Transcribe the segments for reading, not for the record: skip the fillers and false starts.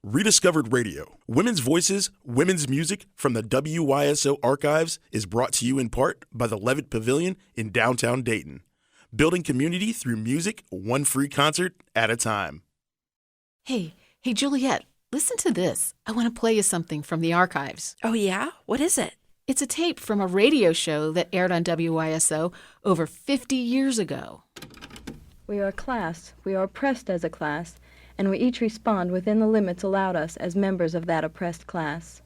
Rediscovered Radio, women's voices, women's music from the WYSO Archives is brought to you in part by the Levitt Pavilion in downtown Dayton. Building community through music, one free concert at a time. Hey, Juliet, listen to this. I want to play you something from the archives. Oh, yeah? What is it? It's a tape from a radio show that aired on WYSO over 50 years ago. We are a class. We are oppressed as a class, and we each respond within the limits allowed us as members of that oppressed class.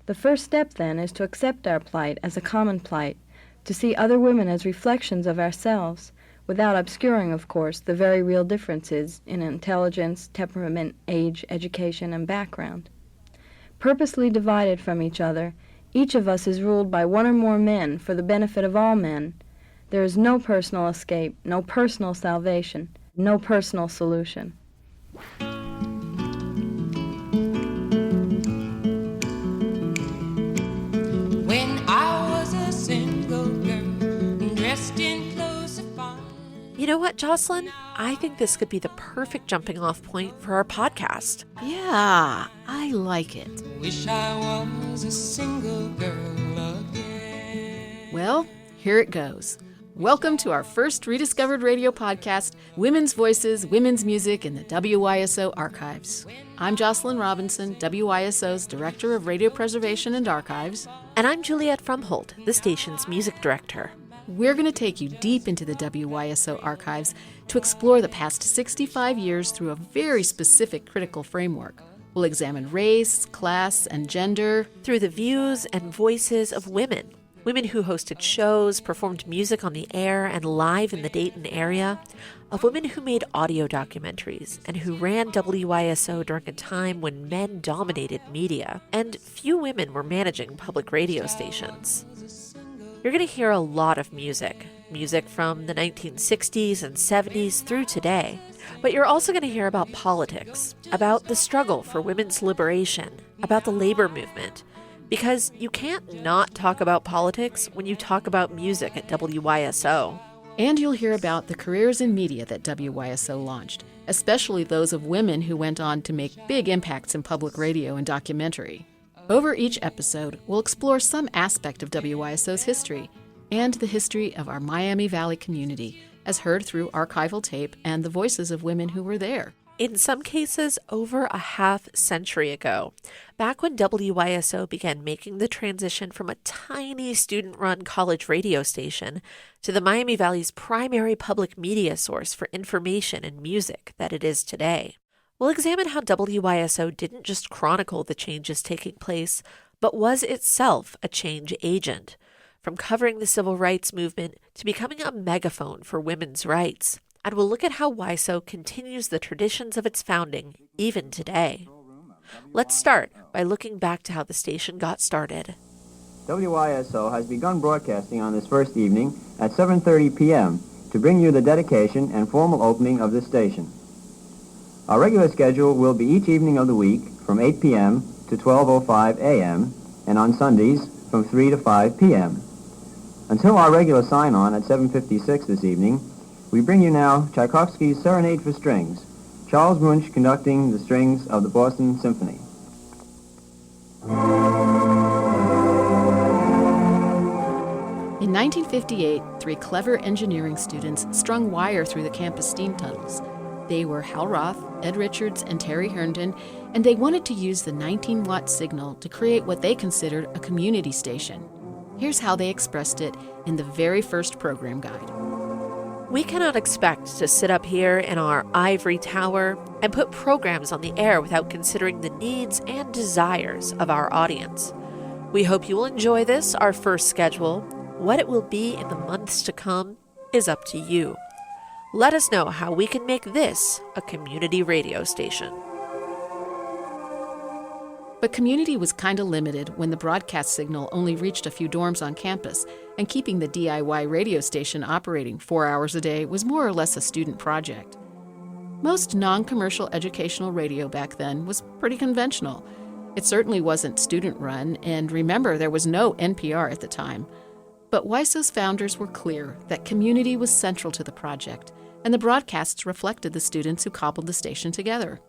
The first step, then, is to accept our plight as a common plight, to see other women as reflections of ourselves, without obscuring, of course, the very real differences in intelligence, temperament, age, education, and background. Purposely divided from each other, each of us is ruled by one or more men for the benefit of all men. There is no personal escape, no personal salvation, no personal solution. When I was a single girl, dressed in clothes of fine. You know what, Jocelyn? I think this could be the perfect jumping off point for our podcast. Yeah, I like it. Wish I was a single girl again. Well, here it goes. Welcome to our first Rediscovered Radio podcast, Women's Voices, Women's Music in the WYSO Archives. I'm Jocelyn Robinson, WYSO's Director of Radio Preservation and Archives. And I'm Juliet Fromholt, the station's music director. We're going to take you deep into the WYSO archives to explore the past 65 years through a very specific critical framework. We'll examine race, class, and gender through the views and voices of women. Women who hosted shows, performed music on the air and live in the Dayton area, of women who made audio documentaries and who ran WYSO during a time when men dominated media and few women were managing public radio stations. You're going to hear a lot of music from the 1960s and 70s through today. But you're also going to hear about politics, about the struggle for women's liberation, about the labor movement, because you can't not talk about politics when you talk about music at WYSO. And you'll hear about the careers in media that WYSO launched, especially those of women who went on to make big impacts in public radio and documentary. Over each episode, we'll explore some aspect of WYSO's history and the history of our Miami Valley community, as heard through archival tape and the voices of women who were there. In some cases, over a half-century ago, back when WYSO began making the transition from a tiny student-run college radio station to the Miami Valley's primary public media source for information and music that it is today. We'll examine how WYSO didn't just chronicle the changes taking place, but was itself a change agent, from covering the civil rights movement to becoming a megaphone for women's rights. And we'll look at how WYSO continues the traditions of its founding, even today. Let's start by looking back to how the station got started. WYSO has begun broadcasting on this first evening at 7:30 p.m. to bring you the dedication and formal opening of this station. Our regular schedule will be each evening of the week from 8 p.m. to 12:05 a.m. and on Sundays from 3 to 5 p.m. Until our regular sign-on at 7:56 this evening, we bring you now Tchaikovsky's Serenade for Strings, Charles Wunsch conducting the strings of the Boston Symphony. In 1958, three clever engineering students strung wire through the campus steam tunnels. They were Hal Roth, Ed Richards, and Terry Herndon, and they wanted to use the 19-watt signal to create what they considered a community station. Here's how they expressed it in the very first program guide. We cannot expect to sit up here in our ivory tower and put programs on the air without considering the needs and desires of our audience. We hope you will enjoy this, our first schedule. What it will be in the months to come is up to you. Let us know how we can make this a community radio station. But community was kind of limited when the broadcast signal only reached a few dorms on campus, and keeping the DIY radio station operating 4 hours a day was more or less a student project. Most non-commercial educational radio back then was pretty conventional. It certainly wasn't student-run, and remember, there was no NPR at the time. But WYSO's founders were clear that community was central to the project, and the broadcasts reflected the students who cobbled the station together.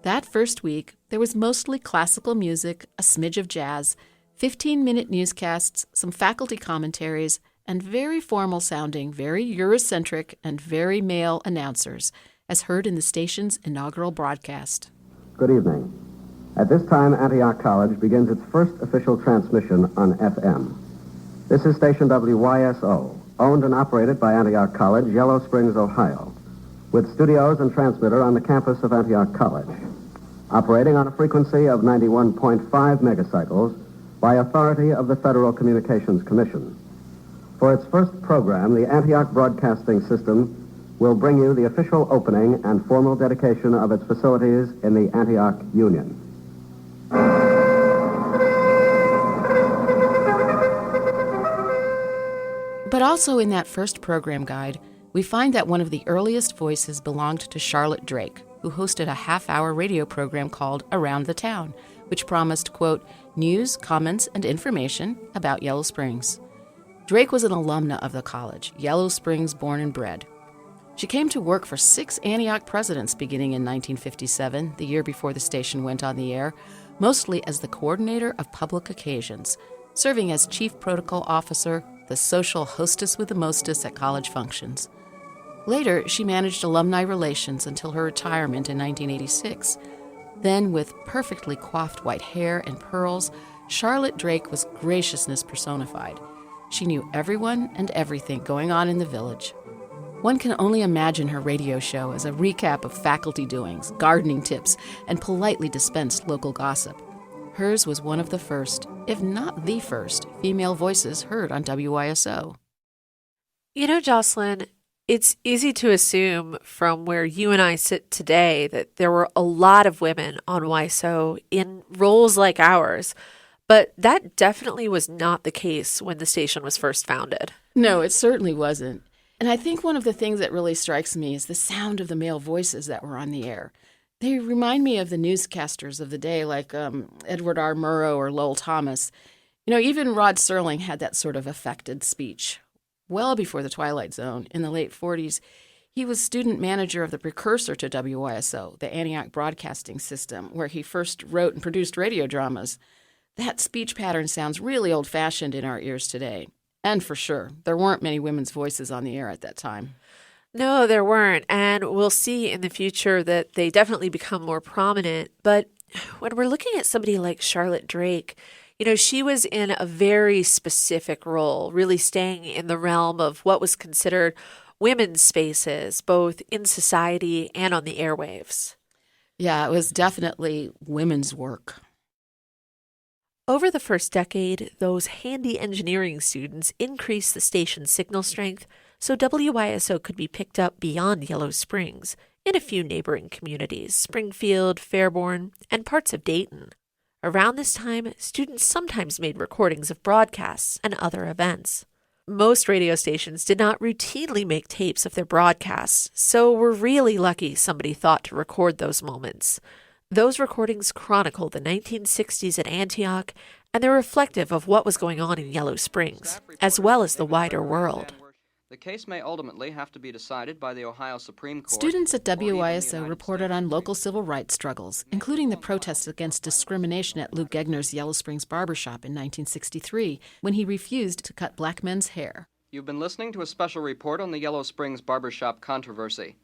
That first week, there was mostly classical music, a smidge of jazz, 15-minute newscasts, some faculty commentaries, and very formal-sounding, very Eurocentric, and very male announcers, as heard in the station's inaugural broadcast. Good evening. At this time, Antioch College begins its first official transmission on FM. This is station WYSO, owned and operated by Antioch College, Yellow Springs, Ohio, with studios and transmitter on the campus of Antioch College, operating on a frequency of 91.5 megacycles by authority of the Federal Communications Commission. For its first program, the Antioch Broadcasting System will bring you the official opening and formal dedication of its facilities in the Antioch Union. But also in that first program guide, we find that one of the earliest voices belonged to Charlotte Drake, who hosted a half-hour radio program called Around the Town, which promised, quote, news, comments, and information about Yellow Springs. Drake was an alumna of the college, Yellow Springs born and bred. She came to work for 6 Antioch presidents beginning in 1957, the year before the station went on the air, mostly as the coordinator of public occasions, serving as chief protocol officer, the social hostess with the mostess at college functions. Later, she managed alumni relations until her retirement in 1986. Then, with perfectly coiffed white hair and pearls, Charlotte Drake was graciousness personified. She knew everyone and everything going on in the village. One can only imagine her radio show as a recap of faculty doings, gardening tips, and politely dispensed local gossip. Hers was one of the first, if not the first, female voices heard on WYSO. You know, Jocelyn, it's easy to assume from where you and I sit today that there were a lot of women on WYSO in roles like ours, but that definitely was not the case when the station was first founded. No, it certainly wasn't. And I think one of the things that really strikes me is the sound of the male voices that were on the air. They remind me of the newscasters of the day, like Edward R. Murrow or Lowell Thomas. You know, even Rod Serling had that sort of affected speech. Well before the Twilight Zone, in the late 40s, he was student manager of the precursor to WYSO, the Antioch Broadcasting System, where he first wrote and produced radio dramas. That speech pattern sounds really old-fashioned in our ears today. And for sure, there weren't many women's voices on the air at that time. No, there weren't, and we'll see in the future that they definitely become more prominent. But when we're looking at somebody like Charlotte Drake, you know, she was in a very specific role, really staying in the realm of what was considered women's spaces, both in society and on the airwaves. Yeah, it was definitely women's work. Over the first decade, those handy engineering students increased the station's signal strength so WYSO could be picked up beyond Yellow Springs in a few neighboring communities, Springfield, Fairborn, and parts of Dayton. Around this time, students sometimes made recordings of broadcasts and other events. Most radio stations did not routinely make tapes of their broadcasts, so we're really lucky somebody thought to record those moments. Those recordings chronicle the 1960s at Antioch, and they're reflective of what was going on in Yellow Springs, as well as the wider world. The case may ultimately have to be decided by the Ohio Supreme Court. Students at WYSO reported on local civil rights struggles, including the protests against discrimination at Lou Gegner's Yellow Springs barbershop in 1963, when he refused to cut black men's hair. You've been listening to a special report on the Yellow Springs barbershop controversy.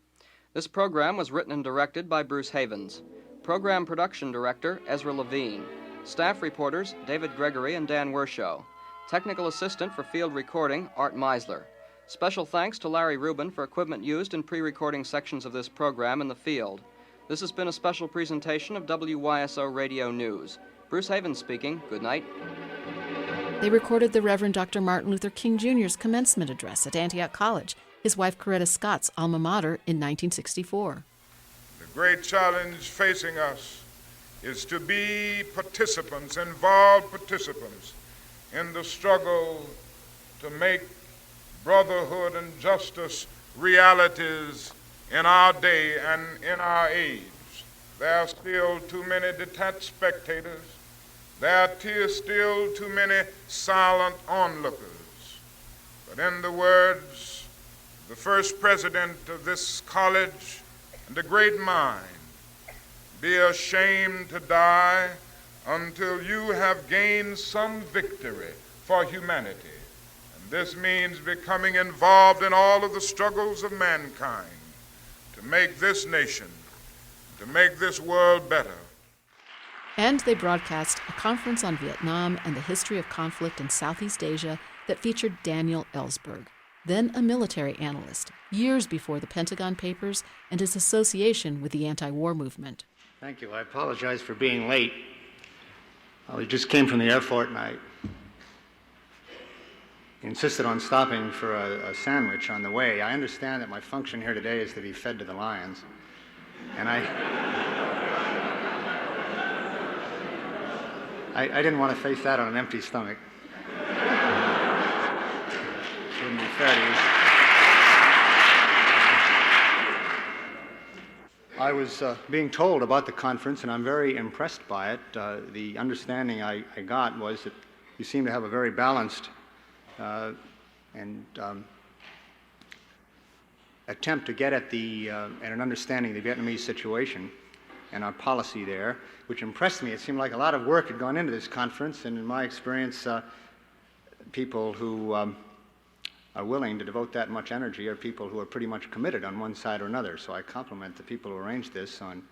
This program was written and directed by Bruce Havens. Program production director, Ezra Levine. Staff reporters, David Gregory and Dan Wershow. Technical assistant for field recording, Art Meisler. Special thanks to Larry Rubin for equipment used in pre-recording sections of this program in the field. This has been a special presentation of WYSO Radio News. Bruce Havens speaking. Good night. They recorded the Reverend Dr. Martin Luther King Jr.'s commencement address at Antioch College, his wife Coretta Scott's alma mater, in 1964. The great challenge facing us is to be participants, involved participants, in the struggle to make brotherhood and justice realities in our day and in our age. There are still too many detached spectators. There are still too many silent onlookers. But in the words of the first president of this college and a great mind, be ashamed to die until you have gained some victory for humanity. And this means becoming involved in all of the struggles of mankind to make this nation, to make this world better. And they broadcast a conference on Vietnam and the history of conflict in Southeast Asia that featured Daniel Ellsberg, then a military analyst, years before the Pentagon Papers and his association with the anti-war movement. Thank you. I apologize for being late. We just came from the airport and I insisted on stopping for a sandwich on the way. I understand that my function here today is to be fed to the lions. And I didn't want to face that on an empty stomach. Wouldn't be fair to you. I was being told about the conference, and I'm very impressed by it. The understanding I got was that you seem to have a very balanced and attempt to get at an understanding of the Vietnamese situation and our policy there, which impressed me. It seemed like a lot of work had gone into this conference, and in my experience, people who are willing to devote that much energy are people who are pretty much committed on one side or another. So I compliment the people who arranged this on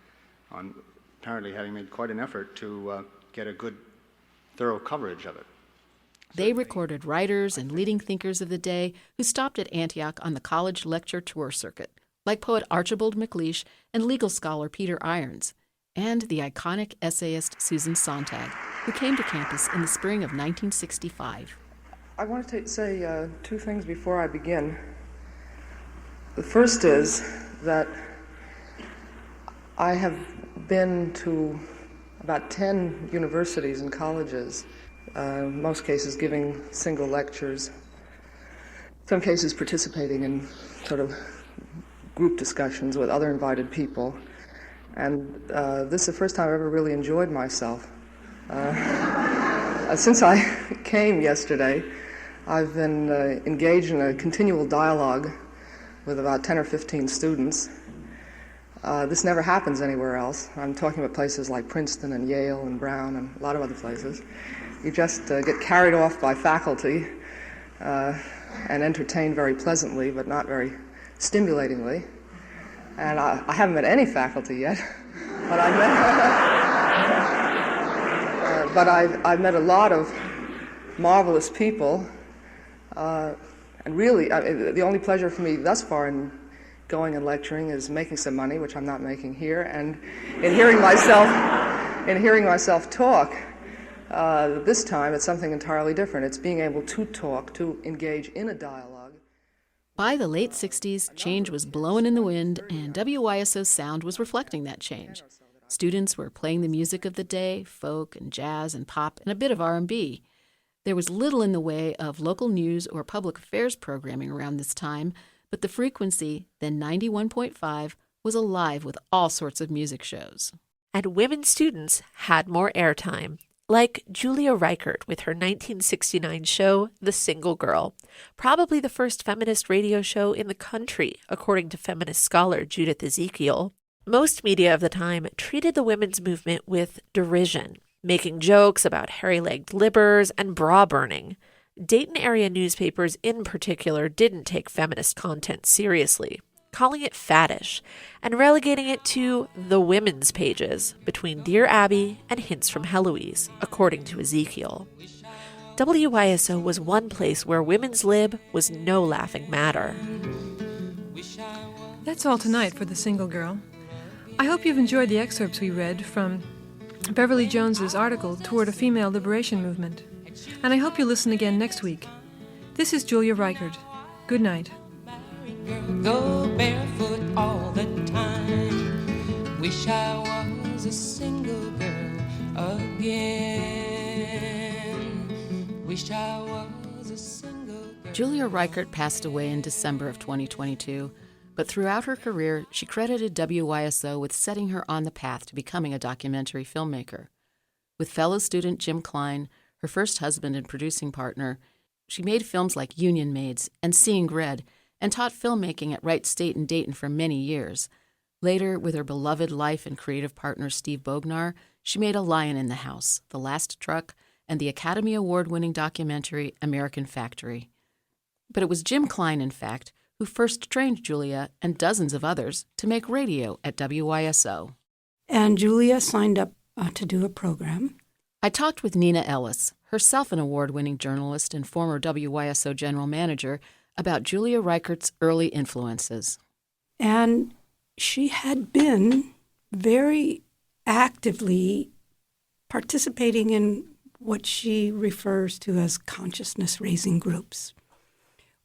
apparently having made quite an effort to get a good, thorough coverage of it. They recorded writers and leading thinkers of the day who stopped at Antioch on the college lecture tour circuit, like poet Archibald MacLeish and legal scholar Peter Irons, and the iconic essayist Susan Sontag, who came to campus in the spring of 1965. I want to say two things before I begin. The first is that I have been to about 10 universities and colleges, in most cases giving single lectures, some cases participating in sort of group discussions with other invited people. And this is the first time I've ever really enjoyed myself. Since I came yesterday, I've been engaged in a continual dialogue with about 10 or 15 students. This never happens anywhere else. I'm talking about places like Princeton and Yale and Brown and a lot of other places. You just get carried off by faculty and entertained very pleasantly, but not very stimulatingly. And I haven't met any faculty yet, but I've met a lot of marvelous people. And really, the only pleasure for me thus far in going and lecturing is making some money, which I'm not making here, and in hearing myself talk. This time, it's something entirely different. It's being able to talk, to engage in a dialogue. By the late 60s, change was blowing in the wind, and WYSO's sound was reflecting that change. Students were playing the music of the day, folk and jazz and pop, and a bit of R&B. There was little in the way of local news or public affairs programming around this time, but the frequency, then 91.5, was alive with all sorts of music shows. And women students had more airtime, like Julia Reichert with her 1969 show, The Single Girl, probably the first feminist radio show in the country, according to feminist scholar Judith Ezekiel. Most media of the time treated the women's movement with derision, making jokes about hairy-legged libbers and bra burning. Dayton area newspapers in particular didn't take feminist content seriously, calling it faddish and relegating it to the women's pages between Dear Abby and Hints from Heloise, according to Ezekiel. WYSO was one place where women's lib was no laughing matter. That's all tonight for The Single Girl. I hope you've enjoyed the excerpts we read from Beverly Jones's article Toward a Female Liberation Movement. And I hope you'll listen again next week. This is Julia Reichert. Good night. Go barefoot all the time. Wish I was a single girl again. Wish I was a single girl. Julia Reichert passed away in December of 2022, but throughout her career, she credited WYSO with setting her on the path to becoming a documentary filmmaker. With fellow student Jim Klein, her first husband and producing partner, she made films like Union Maids and Seeing Red, and taught filmmaking at Wright State in Dayton for many years. Later, with her beloved life and creative partner Steve Bognar, she made A Lion in the House, The Last Truck, and the Academy Award-winning documentary American Factory. But it was Jim Klein, in fact, who first trained Julia and dozens of others to make radio at WYSO. And Julia signed up to do a program. I talked with Neenah Ellis, herself an award-winning journalist and former WYSO general manager, about Julia Reichert's early influences. And she had been very actively participating in what she refers to as consciousness-raising groups,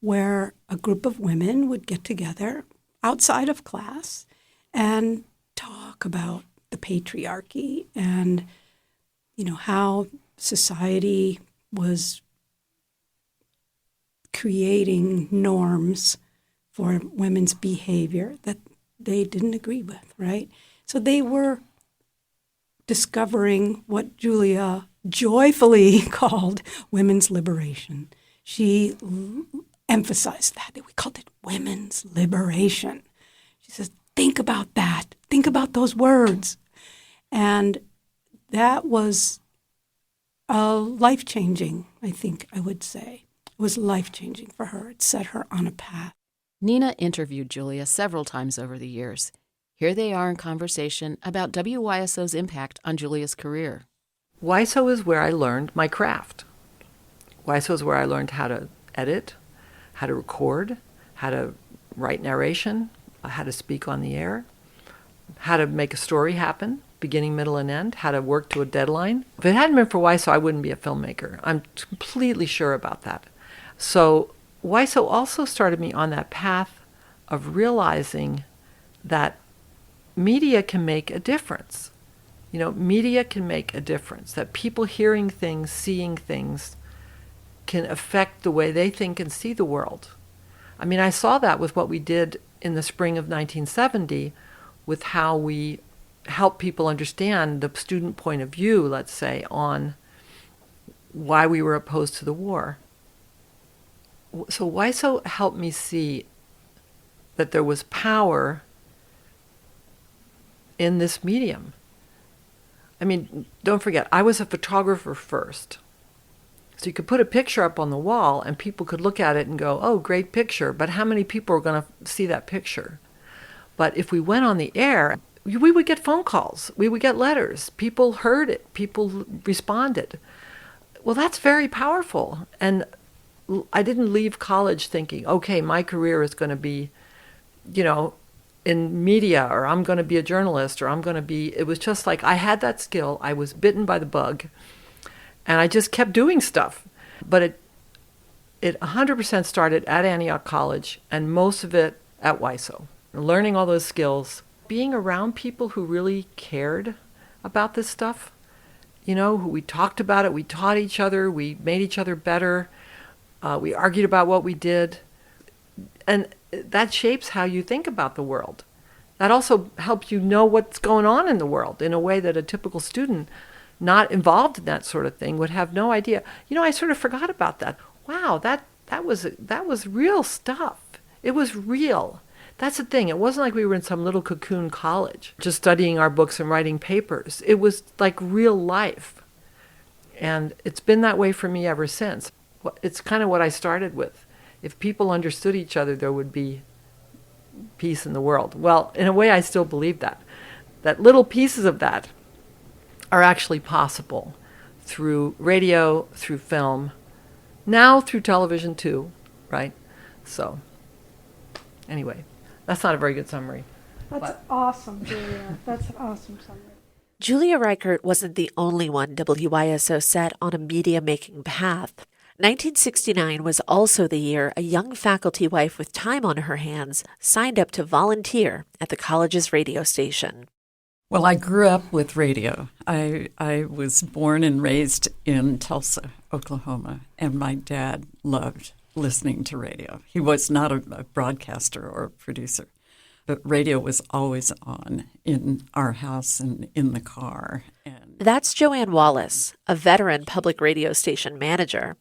where a group of women would get together outside of class and talk about the patriarchy and, how society was creating norms for women's behavior that they didn't agree with, right? So they were discovering what Julia joyfully called women's liberation. She emphasized that. We called it women's liberation. She says, think about that. Think about those words. And that was life-changing, I think I would say. It was life-changing for her. It set her on a path. Neenah interviewed Julia several times over the years. Here they are in conversation about WYSO's impact on Julia's career. WYSO is where I learned my craft. WYSO is where I learned how to edit, how to record, how to write narration, how to speak on the air, how to make a story happen, beginning, middle, and end, how to work to a deadline. If it hadn't been for WYSO, I wouldn't be a filmmaker. I'm completely sure about that. So WYSO also started me on that path of realizing that media can make a difference. Media can make a difference, that people hearing things, seeing things can affect the way they think and see the world. I mean, I saw that with what we did in the spring of 1970 with how we helped people understand the student point of view, let's say, on why we were opposed to the war. So WYSO helped me see that there was power in this medium. I mean, don't forget, I was a photographer first. So you could put a picture up on the wall and people could look at it and go, oh, great picture, but how many people are going to see that picture? But if we went on the air, we would get phone calls, we would get letters, people heard it, people responded. Well, that's very powerful. And I didn't leave college thinking, okay, my career is going to be, in media, or I'm going to be a journalist, or it was just like I had that skill, I was bitten by the bug, and I just kept doing stuff. But it 100% started at Antioch College, and most of it at WYSO. Learning all those skills, being around people who really cared about this stuff, who we talked about it, we taught each other, we made each other better, we argued about what we did. And that shapes how you think about the world. That also helps you know what's going on in the world in a way that a typical student not involved in that sort of thing would have no idea. I sort of forgot about that. Wow, that was real stuff. It was real. That's the thing. It wasn't like we were in some little cocoon college just studying our books and writing papers. It was like real life. And it's been that way for me ever since. It's kind of what I started with. If people understood each other, there would be peace in the world. Well, in a way, I still believe that little pieces of that are actually possible through radio, through film, now through television too, right? So, anyway, that's not a very good summary. That's awesome, Julia. That's an awesome summary. Julia Reichert wasn't the only one WYSO set on a media-making path. 1969 was also the year a young faculty wife with time on her hands signed up to volunteer at the college's radio station. Well, I grew up with radio. I was born and raised in Tulsa, Oklahoma, and my dad loved listening to radio. He was not a broadcaster or a producer, but radio was always on in our house and in the car. That's Joanne Wallace, a veteran public radio station manager.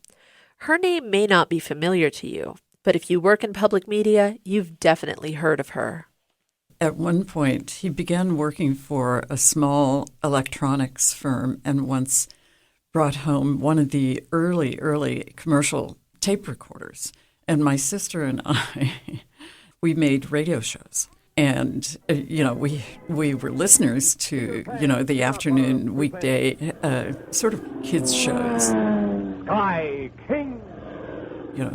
Her name may not be familiar to you, but if you work in public media, you've definitely heard of her. at one point, he began working for a small electronics firm and once brought home one of the early commercial tape recorders. And my sister and I, we made radio shows. And, we were listeners to, the afternoon weekday sort of kids shows. Sky King!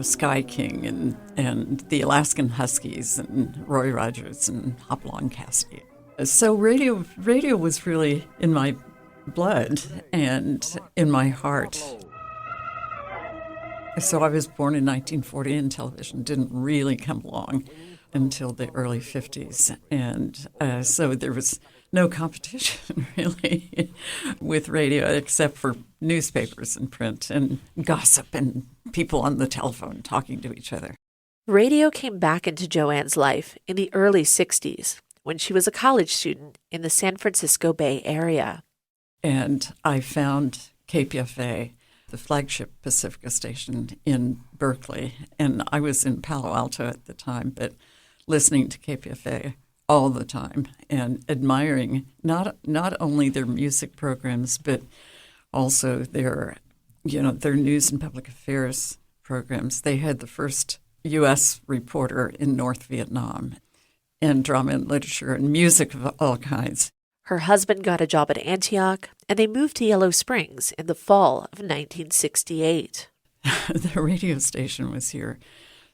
Sky King and the Alaskan Huskies and Roy Rogers and Hopalong Cassidy. So radio was really in my blood and in my heart. So I was born in 1940 and television didn't really come along until the early 50s. And so there was no competition, really, with radio except for newspapers and print and gossip and people on the telephone talking to each other. Radio came back into Joanne's life in the early 60s when she was a college student in the San Francisco Bay Area. And I found KPFA, the flagship Pacifica station in Berkeley. And I was in Palo Alto at the time, but listening to KPFA all the time and admiring not only their music programs, but also their news and public affairs programs. They had the first U.S. reporter in North Vietnam and drama and literature and music of all kinds. Her husband got a job at Antioch, and they moved to Yellow Springs in the fall of 1968. The radio station was here,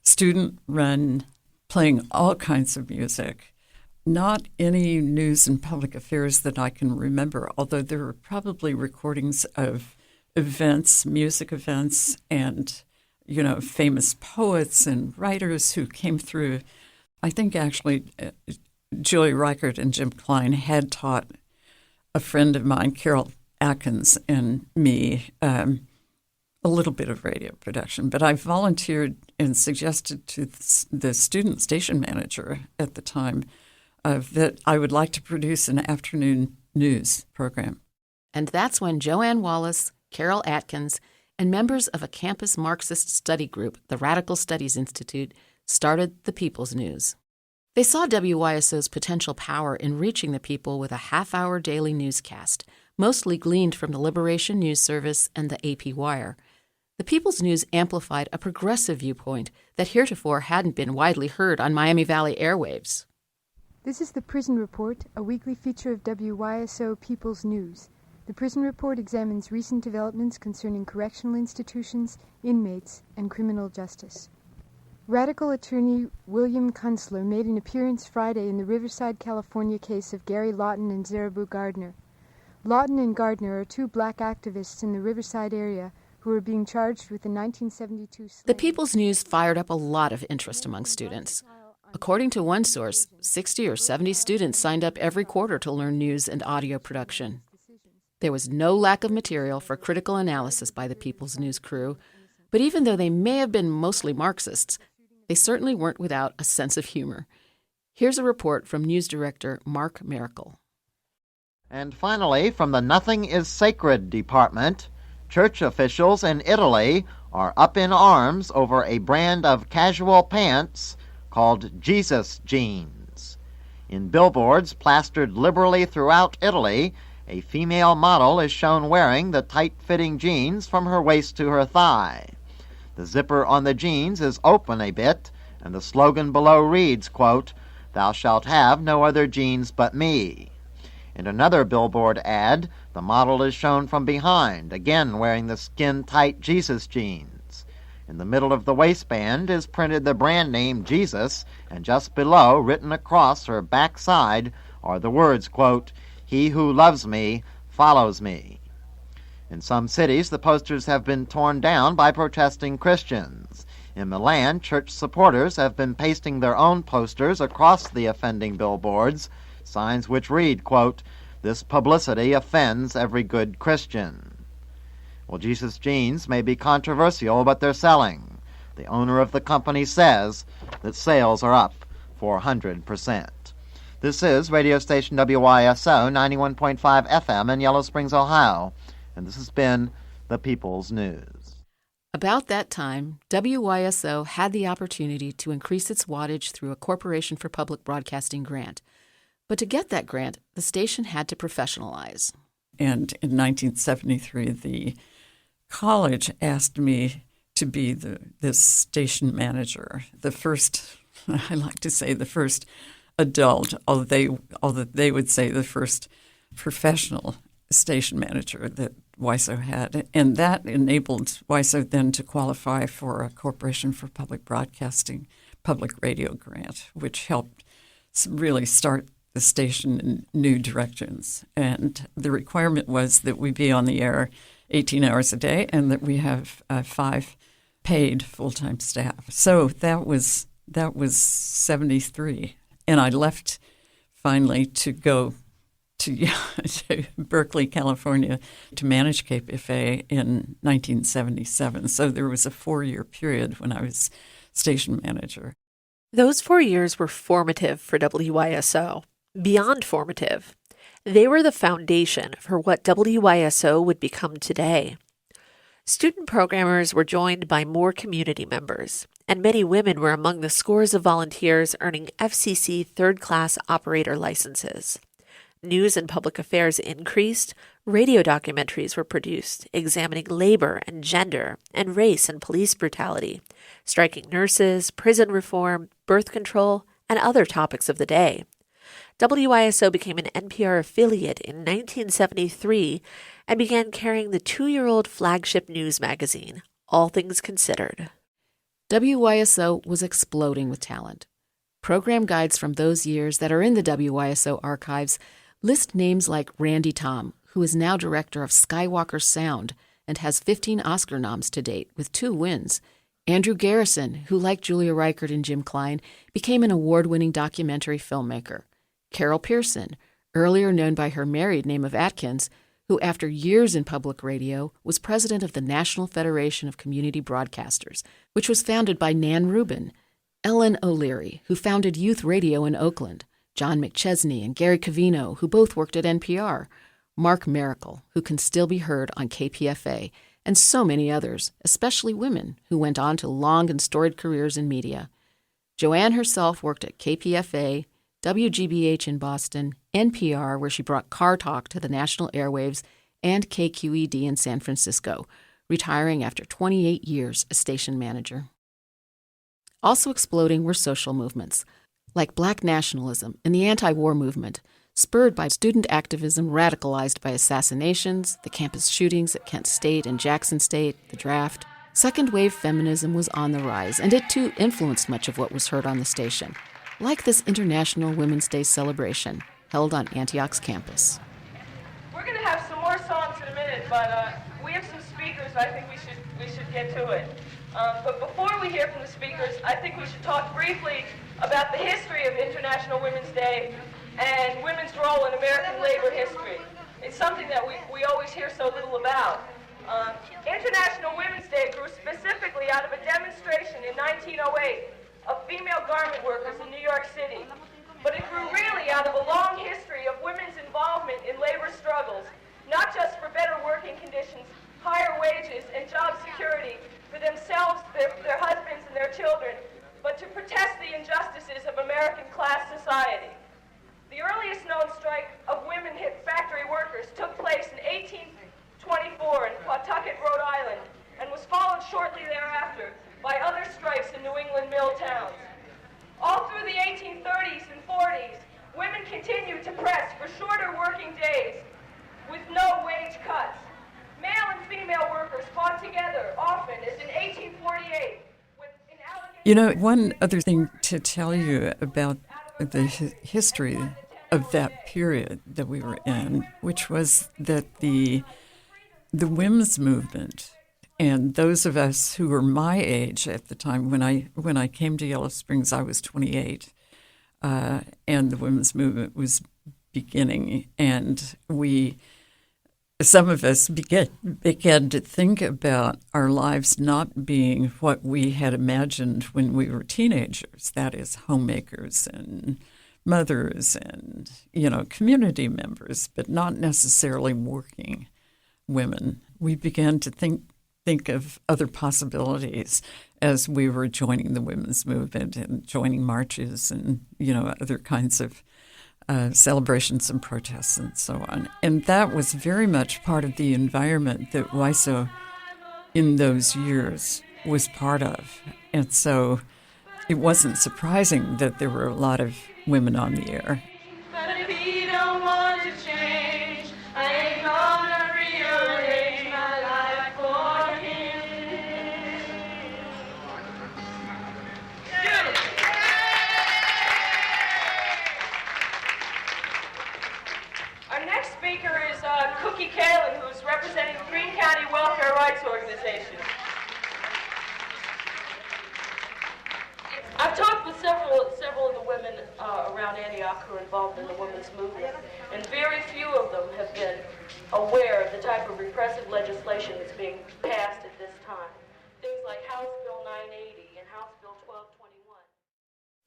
student-run, playing all kinds of music. Not any news and public affairs that I can remember, although there were probably recordings of events, music events, and, famous poets and writers who came through. I think actually Julie Reichert and Jim Klein had taught a friend of mine, Carol Atkins, and me a little bit of radio production. But I volunteered and suggested to the student station manager at the time that I would like to produce an afternoon news program. And that's when Joanne Wallace, Carol Atkins, and members of a campus Marxist study group, the Radical Studies Institute, started the People's News. They saw WYSO's potential power in reaching the people with a half-hour daily newscast, mostly gleaned from the Liberation News Service and the AP Wire. The People's News amplified a progressive viewpoint that heretofore hadn't been widely heard on Miami Valley airwaves. This is the Prison Report, a weekly feature of WYSO People's News. The Prison Report examines recent developments concerning correctional institutions, inmates, and criminal justice. Radical attorney William Kunstler made an appearance Friday in the Riverside, California case of Gary Lawton and Zerabu Gardner. Lawton and Gardner are two black activists in the Riverside area who are being charged with the 1972 The People's News fired up a lot of interest among students. According to one source, 60 or 70 students signed up every quarter to learn news and audio production. There was no lack of material for critical analysis by the People's News crew, but even though they may have been mostly Marxists, they certainly weren't without a sense of humor. Here's a report from news director Mark Miracle. And finally, from the Nothing is Sacred department, church officials in Italy are up in arms over a brand of casual pants called Jesus jeans. In billboards plastered liberally throughout Italy, a female model is shown wearing the tight-fitting jeans from her waist to her thigh. The zipper on the jeans is open a bit, and the slogan below reads, quote, "Thou shalt have no other jeans but me." In another billboard ad, the model is shown from behind, again wearing the skin-tight Jesus jeans. In the middle of the waistband is printed the brand name Jesus, and just below, written across her backside, are the words, quote, "He who loves me follows me." In some cities, the posters have been torn down by protesting Christians. In Milan, church supporters have been pasting their own posters across the offending billboards, signs which read, quote, "This publicity offends every good Christian." Well, Jesus jeans may be controversial, but they're selling. The owner of the company says that sales are up 400%. This is radio station WYSO 91.5 FM in Yellow Springs, Ohio, and this has been the People's News. About that time, WYSO had the opportunity to increase its wattage through a Corporation for Public Broadcasting grant. But to get that grant, the station had to professionalize. And in 1973, the college asked me to be this station manager, the first, I like to say the first adult, although they would say the first professional station manager that WYSO had. And that enabled WYSO then to qualify for a Corporation for Public Broadcasting public radio grant, which helped really start the station in new directions. And the requirement was that we be on the air 18 hours a day and that we have 5 paid full-time staff. So that was 73. And I left finally to go to Berkeley, California, to manage KPFA in 1977. So there was a 4-year period when I was station manager. Those 4 years were formative for WYSO, beyond formative. They were the foundation for what WYSO would become today. Student programmers were joined by more community members, and many women were among the scores of volunteers earning FCC third-class operator licenses. News and public affairs increased, radio documentaries were produced examining labor and gender and race and police brutality, striking nurses, prison reform, birth control, and other topics of the day. WYSO became an NPR affiliate in 1973 and began carrying the 2-year-old flagship news magazine, All Things Considered. WYSO was exploding with talent. Program guides from those years that are in the WYSO archives list names like Randy Tom, who is now director of Skywalker Sound and has 15 Oscar noms to date, with 2 wins. Andrew Garrison, who, like Julia Reichert and Jim Klein, became an award-winning documentary filmmaker. Carol Pearson, earlier known by her married name of Atkins, who after years in public radio was president of the National Federation of Community Broadcasters, which was founded by Nan Rubin. Ellen O'Leary, who founded Youth Radio in Oakland. John McChesney and Gary Covino, who both worked at NPR. Mark Miracle, who can still be heard on KPFA, and so many others, especially women, who went on to long and storied careers in media. Joanne herself worked at KPFA, WGBH in Boston, NPR, where she brought Car Talk to the national airwaves, and KQED in San Francisco, retiring after 28 years as station manager. Also exploding were social movements, like Black nationalism and the anti-war movement, spurred by student activism radicalized by assassinations, the campus shootings at Kent State and Jackson State, the draft. Second-wave feminism was on the rise, and it too influenced much of what was heard on the station, like this International Women's Day celebration held on Antioch's campus. We're going to have some more songs in a minute, but we have some speakers. I think we should get to it. But before we hear from the speakers, I think we should talk briefly about the history of International Women's Day and women's role in American labor history. It's something that we always hear so little about. International Women's Day grew specifically out of a demonstration in 1908 of female garment workers in New York City. But it grew really out of a long history of women's involvement in labor struggles, not just for better working conditions, higher wages, and job security for themselves, their husbands, and their children, but to protest the injustices of American class society. The earliest known strike of women factory workers took place in 1824 in Pawtucket, Rhode Island, and was followed shortly thereafter by other strikes in New England mill towns. All through the 1830s and 40s, women continued to press for shorter working days with no wage cuts. Male and female workers fought together often, as in 1848. You know, one other thing to tell you about the history of that period that we were in, which was that the women's movement, and those of us who were my age at the time, when I came to Yellow Springs, I was 28, and the women's movement was beginning, and some of us began to think about our lives not being what we had imagined when we were teenagers, that is, homemakers and mothers and, community members, but not necessarily working women. We began to think of other possibilities as we were joining the women's movement and joining marches and, other kinds of celebrations and protests and so on. And that was very much part of the environment that WYSO in those years was part of. And so it wasn't surprising that there were a lot of women on the air. But if he don't want to change, I ain't gonna rearrange my life for him. Our next speaker is Cookie Kaling, who's representing the Greene County Welfare Rights Organization. I've talked with several of the women around Antioch who are involved in the women's movement, and very few of them have been aware of the type of repressive legislation that's being passed at this time. Things like House Bill 980 and House Bill 1221.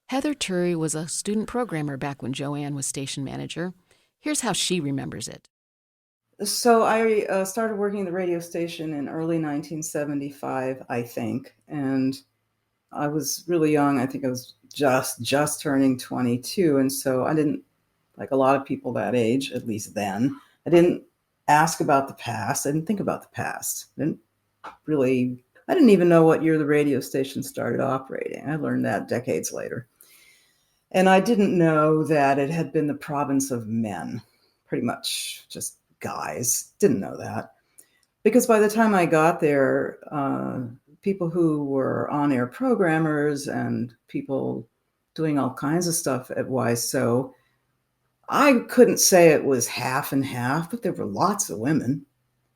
Heather Turry was a student programmer back when Joanne was station manager. Here's how she remembers it. So I started working at the radio station in early 1975, I think, and I was really young. I think I was just turning 22, and so I didn't, like a lot of people that age, at least then, I didn't ask about the past. I didn't think about the past. I didn't even know what year the radio station started operating. I learned that decades later. And I didn't know that it had been the province of men, pretty much just guys. Didn't know that. Because by the time I got there, people who were on-air programmers and people doing all kinds of stuff at WYSO, I couldn't say it was half and half, but there were lots of women.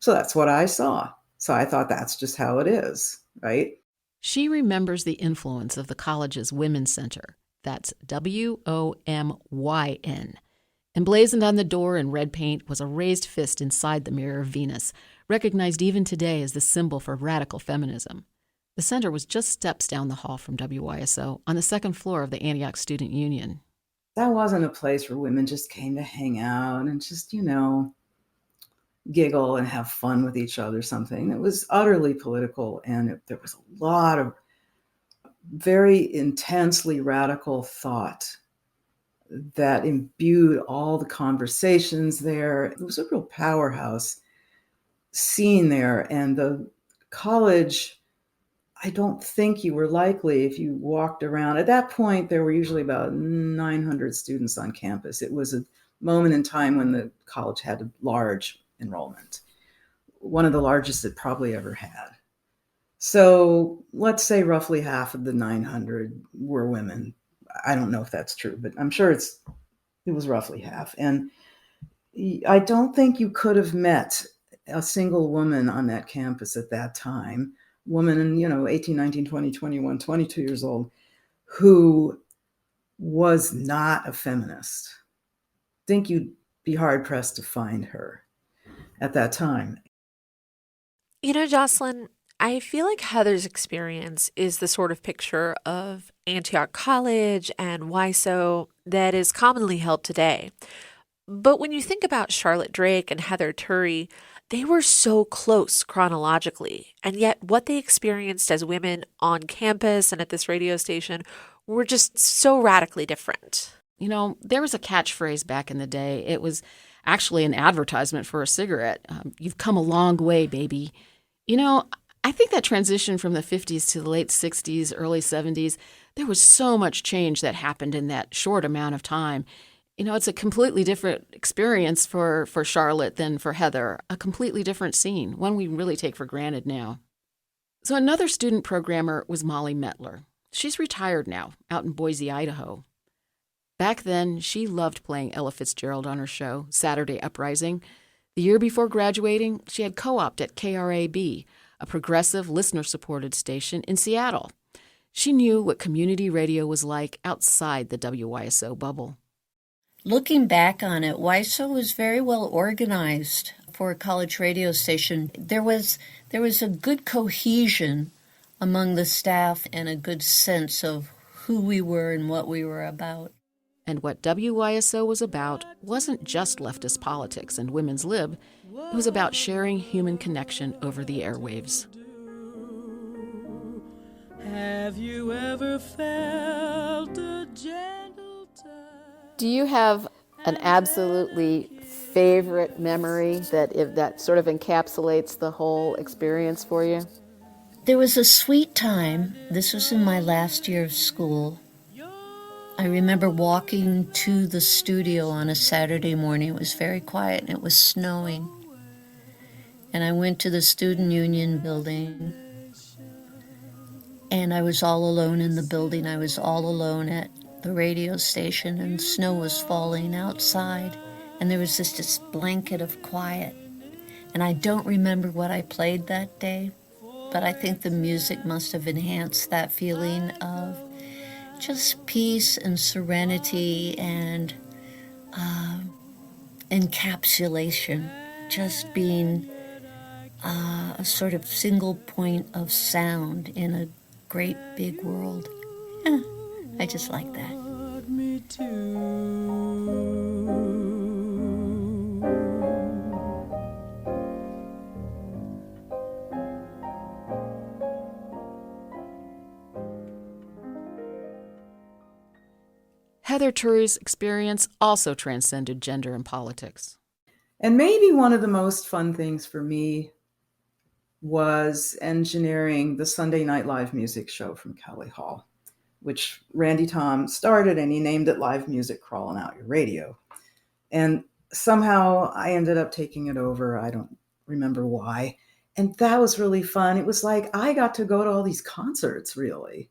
So that's what I saw. So I thought that's just how it is, right? She remembers the influence of the college's Women's Center. That's WOMYN. Emblazoned on the door in red paint was a raised fist inside the Mirror of Venus, recognized even today as the symbol for radical feminism. The center was just steps down the hall from WYSO on the second floor of the Antioch Student Union. That wasn't a place where women just came to hang out and just, giggle and have fun with each other, something. It was utterly political, and there was a lot of very intensely radical thought that imbued all the conversations there. It was a real powerhouse scene there, and the college, I don't think you were likely, if you walked around. At that point, there were usually about 900 students on campus. It was a moment in time when the college had a large enrollment, one of the largest it probably ever had. So let's say roughly half of the 900 were women. I don't know if that's true, but I'm sure it was roughly half. And I don't think you could have met a single woman on that campus at that time, woman, 18, 19, 20, 21, 22 years old, who was not a feminist. I think you'd be hard-pressed to find her at that time. Jocelyn, I feel like Heather's experience is the sort of picture of Antioch College and WYSO that is commonly held today. But when you think about Charlotte Drake and Heather Turry, they were so close chronologically, and yet what they experienced as women on campus and at this radio station were just so radically different. There was a catchphrase back in the day. It was actually an advertisement for a cigarette. You've come a long way, baby. I think that transition from the 50s to the late 60s, early 70s, there was so much change that happened in that short amount of time. It's a completely different experience for Charlotte than for Heather, a completely different scene, one we really take for granted now. So another student programmer was Molly Mettler. She's retired now, out in Boise, Idaho. Back then, she loved playing Ella Fitzgerald on her show, Saturday Uprising. The year before graduating, she had co-opted at KRAB, a progressive, listener-supported station in Seattle. She knew what community radio was like outside the WYSO bubble. Looking back on it, WYSO was very well organized for a college radio station. There was a good cohesion among the staff and a good sense of who we were and what we were about. And what WYSO was about wasn't just leftist politics and women's lib. It was about sharing human connection over the airwaves. Have you ever felt a gentle touch? Do you have an absolutely favorite memory that sort of encapsulates the whole experience for you? There was a sweet time. This was in my last year of school. I remember walking to the studio on a Saturday morning. It was very quiet and it was snowing. And I went to the Student Union building. And I was all alone in the building. I was all alone at the radio station, and snow was falling outside. And there was just this blanket of quiet. And I don't remember what I played that day, but I think the music must have enhanced that feeling of just peace and serenity and encapsulation, just being a sort of single point of sound in a great big world. Yeah, I just like that. Heather Turry's experience also transcended gender and politics. And maybe one of the most fun things for me was engineering the Sunday Night Live music show from Kelly Hall, which Randy Tom started, and he named it Live Music Crawling Out Your Radio. And somehow I ended up taking it over. I don't remember why. And that was really fun. It was like I got to go to all these concerts, really.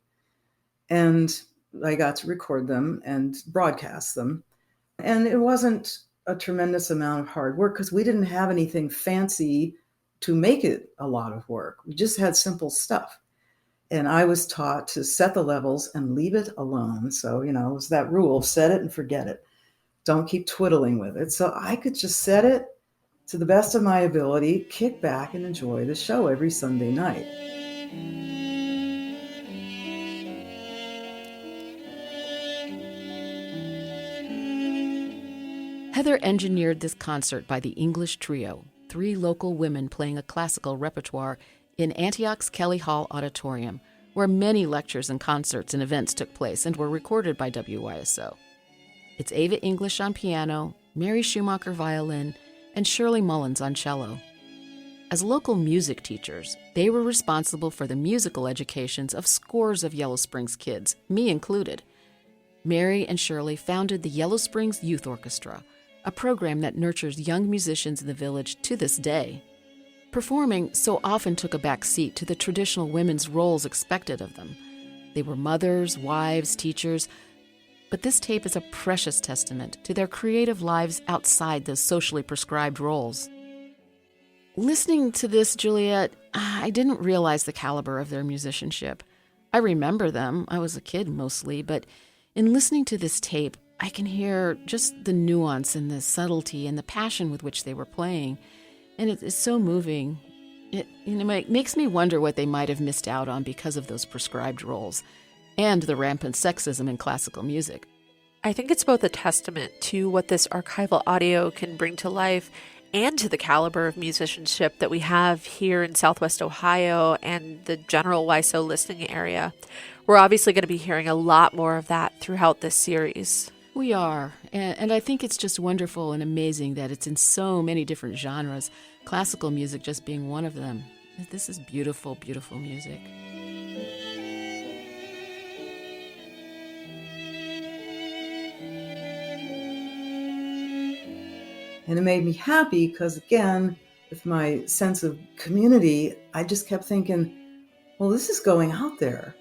And I got to record them and broadcast them. And it wasn't a tremendous amount of hard work because we didn't have anything fancy to make it a lot of work. We just had simple stuff. And I was taught to set the levels and leave it alone. So, it was that rule, set it and forget it. Don't keep twiddling with it. So I could just set it to the best of my ability, kick back and enjoy the show every Sunday night. Heather engineered this concert by the English Trio, 3 local women playing a classical repertoire in Antioch's Kelly Hall Auditorium, where many lectures and concerts and events took place and were recorded by WYSO. It's Ava English on piano, Mary Schumacher violin, and Shirley Mullins on cello. As local music teachers, they were responsible for the musical educations of scores of Yellow Springs kids, me included. Mary and Shirley founded the Yellow Springs Youth Orchestra, a program that nurtures young musicians in the village to this day. Performing so often took a back seat to the traditional women's roles expected of them. They were mothers, wives, teachers, but this tape is a precious testament to their creative lives outside those socially prescribed roles. Listening to this, Juliet, I didn't realize the caliber of their musicianship. I remember them, I was a kid mostly, but in listening to this tape, I can hear just the nuance and the subtlety and the passion with which they were playing. And it is so moving. It makes me wonder what they might have missed out on because of those prescribed roles and the rampant sexism in classical music. I think it's both a testament to what this archival audio can bring to life and to the caliber of musicianship that we have here in Southwest Ohio and the general WYSO listening area. We're obviously going to be hearing a lot more of that throughout this series. We are, and I think it's just wonderful and amazing that it's in so many different genres, classical music just being one of them. This is beautiful, beautiful music. And it made me happy because, again, with my sense of community, I just kept thinking, well, this is going out there.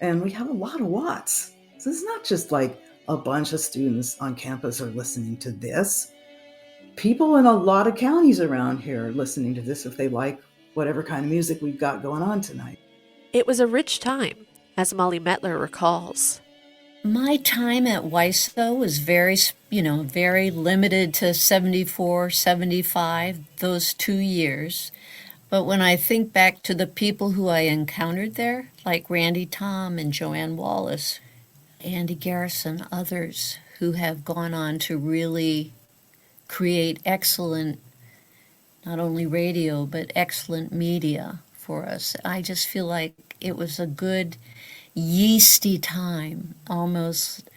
And we have a lot of watts. So it's not just like a bunch of students on campus are listening to this. People in a lot of counties around here are listening to this if they like whatever kind of music we've got going on tonight. It was a rich time, as Molly Mettler recalls. My time at WYSO was very limited to 74, 75, those 2 years. But when I think back to the people who I encountered there, like Randy Tom and Joanne Wallace, Andy Garrison, others who have gone on to really create excellent, not only radio, but excellent media for us. I just feel like it was a good, yeasty time, almost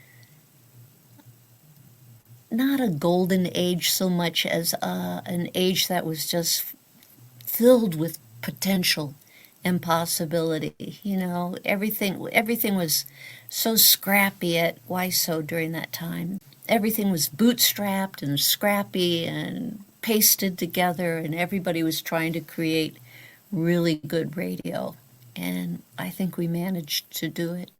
not a golden age so much as an age that was just filled with potential and possibility. You know, everything was so scrappy at WYSO during that time. Everything was bootstrapped and scrappy and pasted together, and everybody was trying to create really good radio. And I think we managed to do it.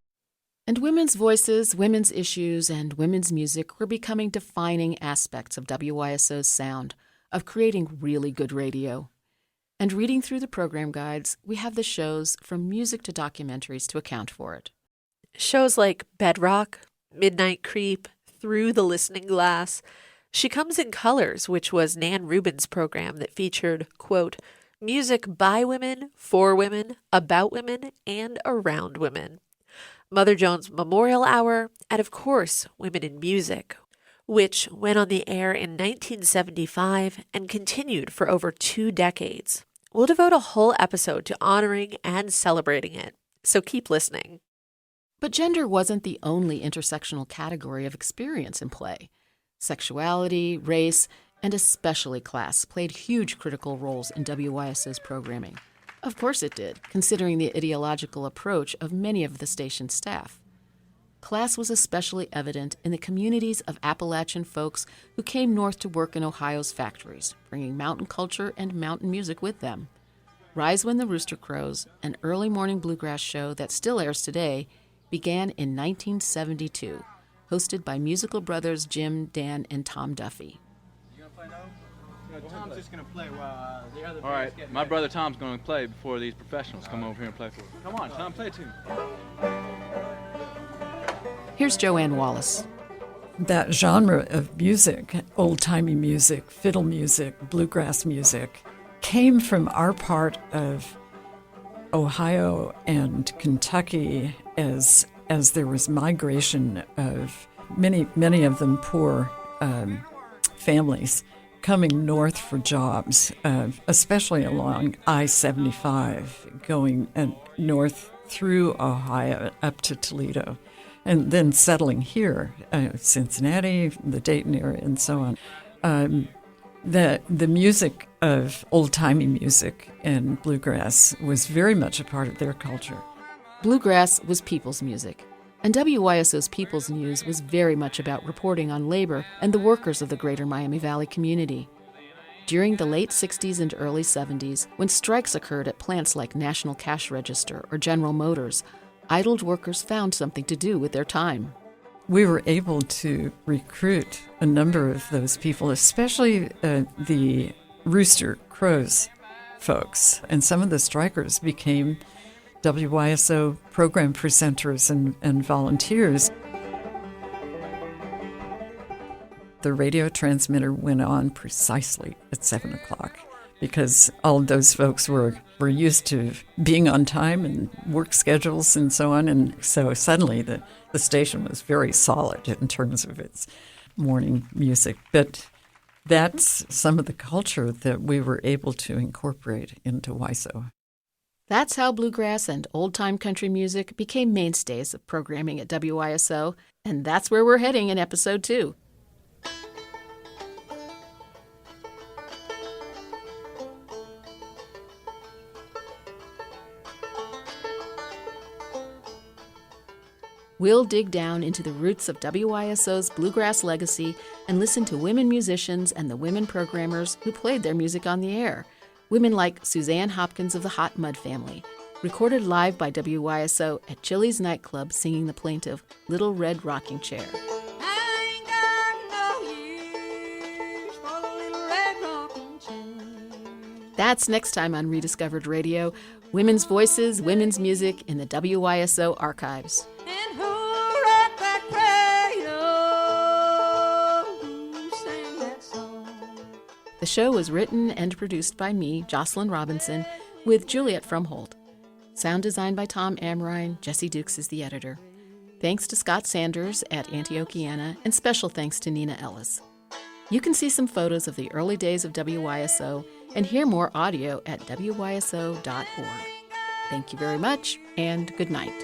And women's voices, women's issues, and women's music were becoming defining aspects of WYSO's sound, of creating really good radio. And reading through the program guides, we have the shows from music to documentaries to account for it. Shows like Bedrock, Midnight Creep, Through the Listening Glass. She Comes in Colors, which was Nan Rubin's program that featured, quote, music by women, for women, about women, and around women. Mother Jones Memorial Hour, and of course, Women in Music, which went on the air in 1975 and continued for over 2 decades. We'll devote a whole episode to honoring and celebrating it, so keep listening. But gender wasn't the only intersectional category of experience in play. Sexuality, race, and especially class played huge critical roles in WYSO's programming. Of course it did, considering the ideological approach of many of the station's staff. Class was especially evident in the communities of Appalachian folks who came north to work in Ohio's factories, bringing mountain culture and mountain music with them. Rise When the Rooster Crows, an early morning bluegrass show that still airs today, began in 1972, hosted by musical brothers Jim, Dan, and Tom Duffy. Tom's just going to play while the other. All right, my brother Tom's going to play before these professionals come over here and play for us. Come on, Tom, play a tune. Here's Joanne Wallace. That genre of music, old-timey music, fiddle music, bluegrass music, came from our part of Ohio and Kentucky as there was migration of many of them poor families coming north for jobs, especially along I-75, going north through Ohio up to Toledo, and then settling here, Cincinnati, the Dayton area, and so on. The music of old-timey music and bluegrass was very much a part of their culture. Bluegrass was people's music, and WYSO's People's News was very much about reporting on labor and the workers of the greater Miami Valley community. During the late 60s and early 70s, when strikes occurred at plants like National Cash Register or General Motors, idled workers found something to do with their time. We were able to recruit a number of those people, especially the Rooster Crows folks, and some of the strikers became WYSO program presenters and volunteers. The radio transmitter went on precisely at 7 o'clock because all of those folks were used to being on time and work schedules and so on. And so suddenly the station was very solid in terms of its morning music. But that's some of the culture that we were able to incorporate into WYSO. That's how bluegrass and old-time country music became mainstays of programming at WYSO, and that's where we're heading in Episode 2. We'll dig down into the roots of WYSO's bluegrass legacy and listen to women musicians and the women programmers who played their music on the air. Women like Suzanne Hopkins of the Hot Mud Family, recorded live by WYSO at Chili's nightclub singing the plaintive Little Red Rocking Chair. That's next time on Rediscovered Radio, women's voices, women's music in the WYSO Archives. The show was written and produced by me, Jocelyn Robinson, with Juliet Fromholt. Sound design by Tom Amrhein. Jesse Dukes is the editor. Thanks to Scott Sanders at Antiochiana, and special thanks to Neenah Ellis. You can see some photos of the early days of WYSO and hear more audio at wyso.org. Thank you very much, and good night.